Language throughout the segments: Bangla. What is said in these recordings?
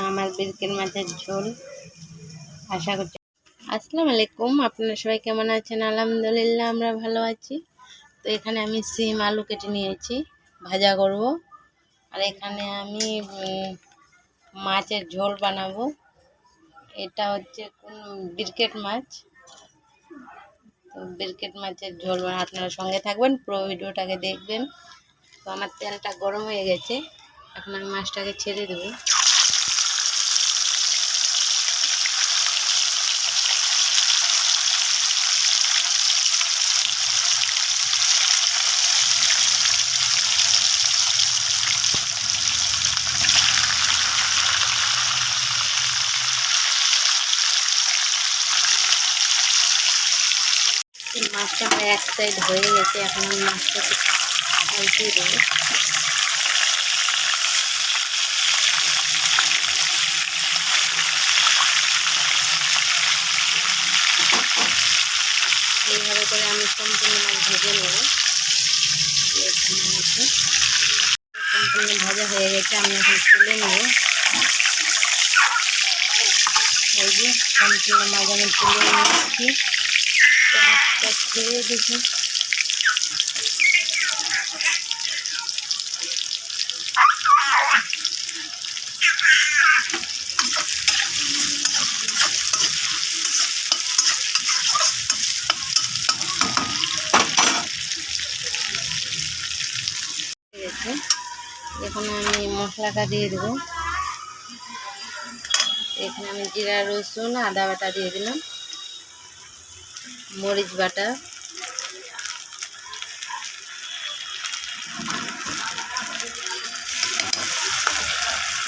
আমার বিরকেল মাছের ঝোল। আশা করছি। আসসালামু আলাইকুম, আপনারা সবাই কেমন আছেন? আলহামদুলিল্লাহ আমরা ভালো আছি। তো এখানে আমি সিম আলু কেটে নিয়েছি, ভাজা করব। আর এখানে আমি মাছের ঝোল বানাবো। এটা হচ্ছে কোন বিরকেট মাছ। তো বিরকেট মাছের ঝোল আপনারা সঙ্গে থাকবেন, পুরো ভিডিওটাকে দেখবেন। তো আমার তেলটা গরম হয়ে গেছে, এখন আমি মাছটাকে ছেড়ে দেবো। মাছটা আমার এক সাইড হয়ে গেছে, এখন আমি মাছটাকে উল্টিয়ে দেবো। এইভাবে করে আমি সম্পূর্ণ মাছ ভেজে নেব। সম্পূর্ণ ভাজা হয়ে গেছে, আমি এখন তুলে নেব। এই যে সম্পূর্ণ মাছ আমি তুলে নিচ্ছি। পেঁয়াজটা ছেড়ে দিচ্ছি। এখন আমি মশলাটা দিয়ে দেবো। এখানে আমি জিরা রসুন আদা বাটা দিয়ে দিলাম, মরিচ বাটা,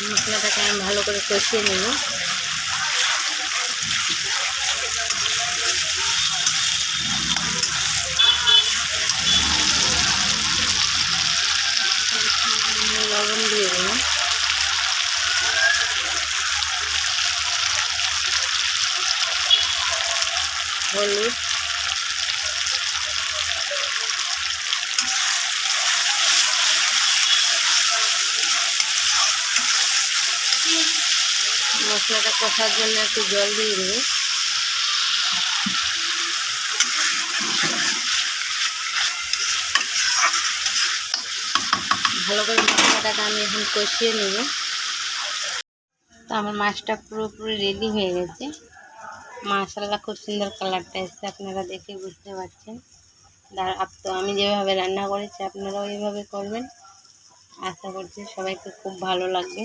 মশলাটাকে আমি ভালো করে কষিয়ে নেব। লবণ দিয়ে দেবো, হলুদ, মশলাটা কষার জন্য একটু জল দিয়ে দেবো। ভালো করে মশলাটাকে আমি এখন কষিয়ে নেব। তো আমার মাছটা পুরোপুরি রেডি হয়ে গেছে। মাশাআল্লাহ খুব সুন্দর কালারটা এসেছে, আপনারা দেখে বুঝতে পারছেন। তো আমি যেভাবে রান্না করেছি আপনারাও এইভাবে করবেন। আশা করছি সবাইকে খুব ভালো লাগবে।